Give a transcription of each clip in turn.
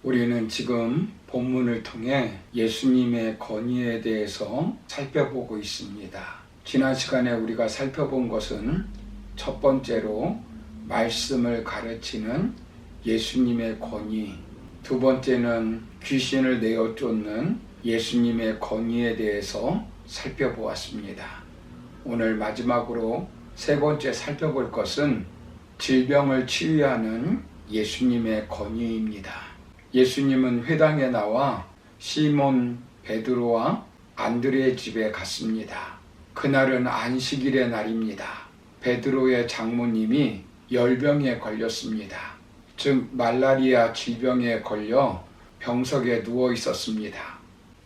우리는 지금 본문을 통해 예수님의 권위에 대해서 살펴보고 있습니다. 지난 시간에 우리가 살펴본 것은 첫 번째로 말씀을 가르치는 예수님의 권위, 두 번째는 귀신을 내어 쫓는 예수님의 권위에 대해서 살펴보았습니다. 오늘 마지막으로 세 번째 살펴볼 것은 질병을 치유하는 예수님의 권위입니다. 예수님은 회당에 나와 시몬 베드로와 안드레의 집에 갔습니다. 그날은 안식일의 날입니다. 베드로의 장모님이 열병에 걸렸습니다. 즉 말라리아 질병에 걸려 병석에 누워 있었습니다.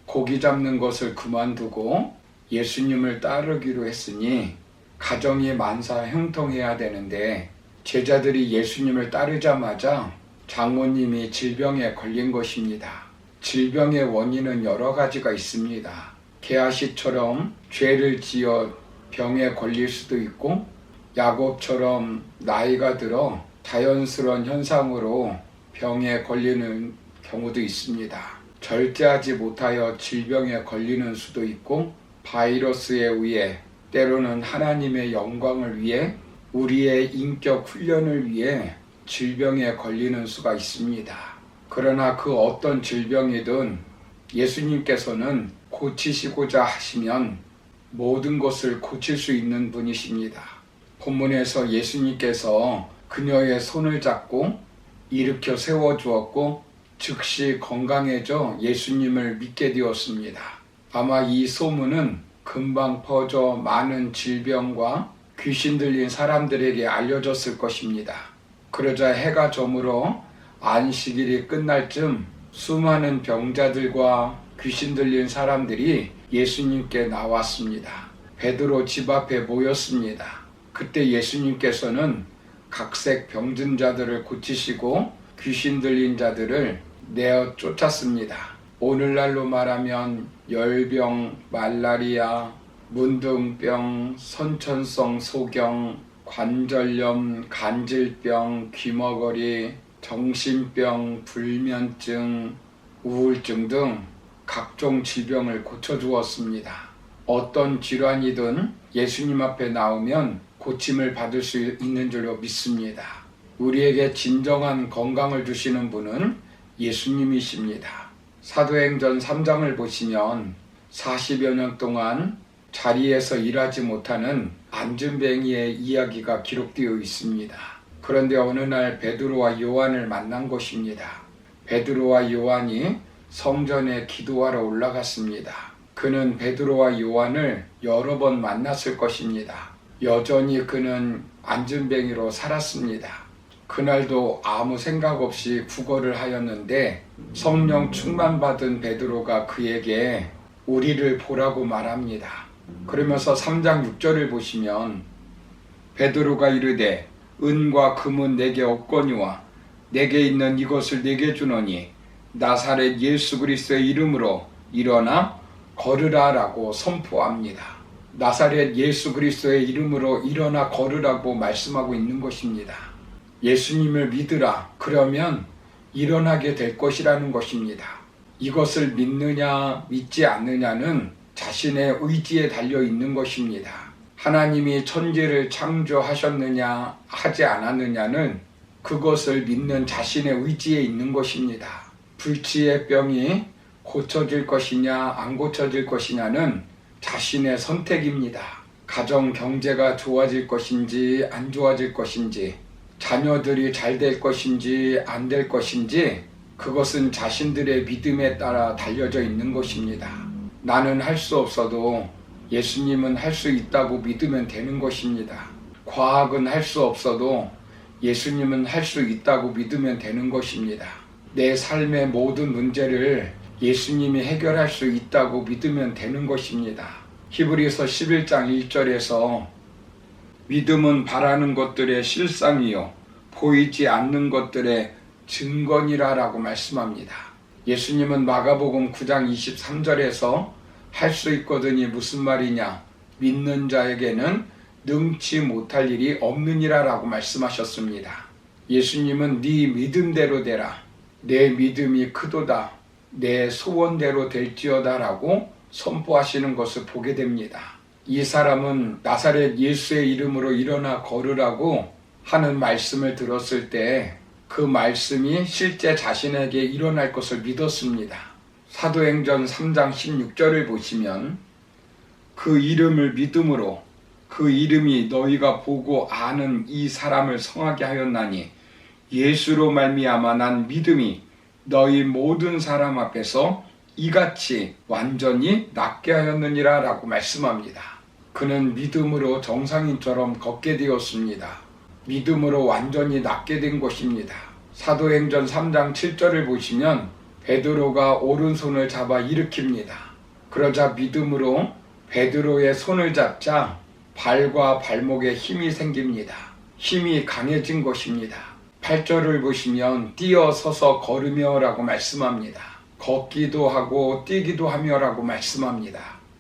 고기 잡는 것을 그만두고 예수님을 따르기로 했으니 가정이 만사 형통해야 되는데 제자들이 예수님을 따르자마자 장모님이 질병에 걸린 것입니다. 질병의 원인은 여러 가지가 있습니다. 게하시처럼 죄를 지어 병에 걸릴 수도 있고, 야곱처럼 나이가 들어 자연스러운 현상으로 병에 걸리는 경우도 있습니다. 절제하지 못하여 질병에 걸리는 수도 있고, 바이러스에 의해, 때로는 하나님의 영광을 위해, 우리의 인격 훈련을 위해 질병에 걸리는 수가 있습니다. 그러나 그 어떤 질병이든 예수님께서는 고치시고자 하시면 모든 것을 고칠 수 있는 분이십니다. 본문에서 예수님께서 그녀의 손을 잡고 일으켜 세워주었고 즉시 건강해져 예수님을 믿게 되었습니다. 아마 이 소문은 금방 퍼져 많은 질병과 귀신 들린 사람들에게 알려졌을 것입니다. 그러자 해가 저물어 안식일이 끝날 쯤 수많은 병자들과 귀신 들린 사람들이 예수님께 나왔습니다. 베드로 집 앞에 모였습니다. 그때 예수님께서는 각색 병든 자들을 고치시고 귀신 들린 자들을 내어 쫓았습니다. 오늘날로 말하면 열병, 말라리아, 문둥병, 선천성 소경, 관절염, 간질병, 귀머거리, 정신병, 불면증, 우울증 등 각종 질병을 고쳐주었습니다. 어떤 질환이든 예수님 앞에 나오면 고침을 받을 수 있는 줄로 믿습니다. 우리에게 진정한 건강을 주시는 분은 예수님이십니다. 사도행전 3장을 보시면 40여 년 동안 자리에서 일하지 못하는 안진뱅이의 이야기가 기록되어 있습니다. 그런데 어느 날 베드로와 요한을 만난 것입니다. 베드로와 요한이 성전에 기도하러 올라갔습니다. 그는 베드로와 요한을 여러 번 만났을 것입니다. 여전히 그는 안진뱅이로 살았습니다. 그날도 아무 생각 없이 구걸을 하였는데 성령 충만받은 베드로가 그에게 우리를 보라고 말합니다. 그러면서 3장 6절을 보시면 베드로가 이르되 은과 금은 내게 없거니와 내게 있는 이것을 내게 주노니 나사렛 예수 그리스도의 이름으로 일어나 걸으라 라고 선포합니다. 나사렛 예수 그리스도의 이름으로 일어나 걸으라고 말씀하고 있는 것입니다. 예수님을 믿으라. 그러면 일어나게 될 것이라는 것입니다. 이것을 믿느냐 믿지 않느냐는 자신의 의지에 달려 있는 것입니다. 하나님이 천지를 창조하셨느냐 하지 않았느냐는 그것을 믿는 자신의 의지에 있는 것입니다. 불치의 병이 고쳐질 것이냐 안 고쳐질 것이냐는 자신의 선택입니다. 가정 경제가 좋아질 것인지 안 좋아질 것인지, 자녀들이 잘 될 것인지 안 될 것인지, 그것은 자신들의 믿음에 따라 달려져 있는 것입니다. 나는 할 수 없어도 예수님은 할 수 있다고 믿으면 되는 것입니다. 과학은 할 수 없어도 예수님은 할 수 있다고 믿으면 되는 것입니다. 내 삶의 모든 문제를 예수님이 해결할 수 있다고 믿으면 되는 것입니다. 히브리서 11장 1절에서 믿음은 바라는 것들의 실상이요 보이지 않는 것들의 증거니라 라고 말씀합니다. 예수님은 마가복음 9장 23절에서 할 수 있거든이 무슨 말이냐, 믿는 자에게는 능치 못할 일이 없느니라 라고 말씀하셨습니다. 예수님은 네 믿음대로 되라, 내 믿음이 크도다. 내 소원대로 될지어다라고 선포하시는 것을 보게 됩니다. 이 사람은 나사렛 예수의 이름으로 일어나 걸으라고 하는 말씀을 들었을 때 그 말씀이 실제 자신에게 일어날 것을 믿었습니다. 사도행전 3장 16절을 보시면 그 이름을 믿음으로 그 이름이 너희가 보고 아는 이 사람을 성하게 하였나니 예수로 말미암아 난 믿음이 너희 모든 사람 앞에서 이같이 완전히 낫게 하였느니라 라고 말씀합니다. 그는 믿음으로 정상인처럼 걷게 되었습니다. 믿음으로 완전히 낫게 된 것입니다. 사도행전 3장 7절을 보시면 베드로가 오른손을 잡아 일으킵니다. 그러자 믿음으로 베드로의 손을 잡자 발과 발목에 힘이 생깁니다. 힘이 강해진 것입니다. 8절을 보시면 뛰어 서서 걸으며 라고 말씀합니다. 걷기도 하고 뛰기도 하며 라고 말씀합니다.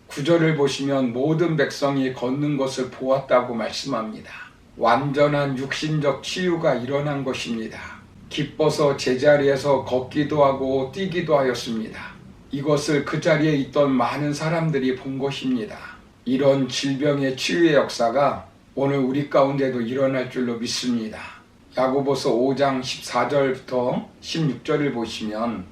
9절을 보시면 모든 백성이 걷는 것을 보았다고 말씀합니다. 완전한 육신적 치유가 일어난 것입니다. 기뻐서 제자리에서 걷기도 하고 뛰기도 하였습니다. 이것을 그 자리에 있던 많은 사람들이 본 것입니다. 이런 질병의 치유의 역사가 오늘 우리 가운데도 일어날 줄로 믿습니다. 야고보서 5장 14절부터 16절을 보시면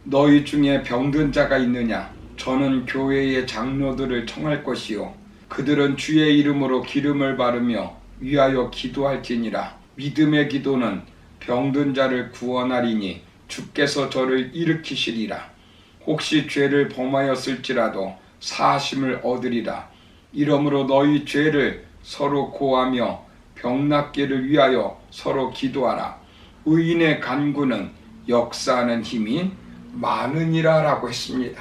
너희 중에 병든 자가 있느냐? 저는 교회의 장로들을 청할 것이요 그들은 주의 이름으로 기름을 바르며 위하여 기도할지니라. 믿음의 기도는 병든 자를 구원하리니 주께서 저를 일으키시리라. 혹시 죄를 범하였을지라도 사하심을 얻으리라. 이러므로 너희 죄를 서로 고하며 병낫기를 위하여 서로 기도하라. 의인의 간구는 역사하는 힘이 많으니라 라고 했습니다.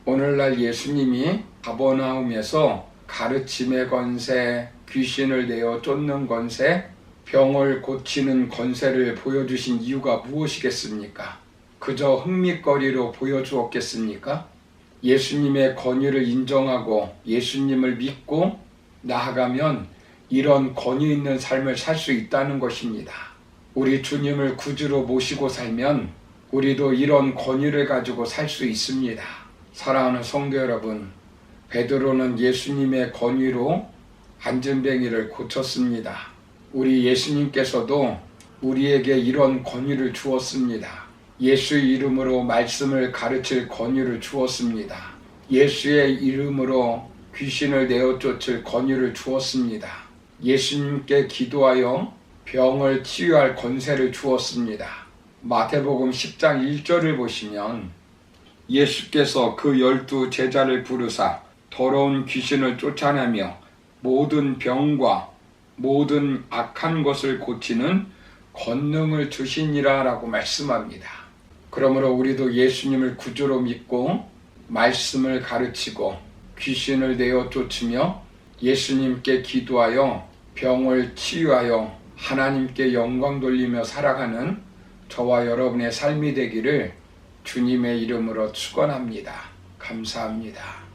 오늘날 예수님이 가버나움에서 가르침의 권세, 귀신을 내어 쫓는 권세, 병을 고치는 권세를 보여주신 이유가 무엇이겠습니까? 그저 흥미거리로 보여주었겠습니까? 예수님의 권위를 인정하고 예수님을 믿고 나아가면 이런 권위 있는 삶을 살 수 있다는 것입니다. 우리 주님을 구주로 모시고 살면 우리도 이런 권위를 가지고 살 수 있습니다. 사랑하는 성도 여러분, 베드로는 예수님의 권위로 안전뱅이를 고쳤습니다. 우리 예수님께서도 우리에게 이런 권위를 주었습니다. 예수의 이름으로 말씀을 가르칠 권위를 주었습니다. 예수의 이름으로 귀신을 내어 쫓을 권위를 주었습니다. 예수님께 기도하여 병을 치유할 권세를 주었습니다. 마태복음 10장 1절을 보시면 예수께서 그 12 제자를 부르사 더러운 귀신을 쫓아내며 모든 병과 모든 악한 것을 고치는 권능을 주시니라 라고 말씀합니다. 그러므로 우리도 예수님을 구주로 믿고 말씀을 가르치고 귀신을 내어 쫓으며 예수님께 기도하여 병을 치유하여 하나님께 영광 돌리며 살아가는 저와 여러분의 삶이 되기를 주님의 이름으로 축원합니다. 감사합니다.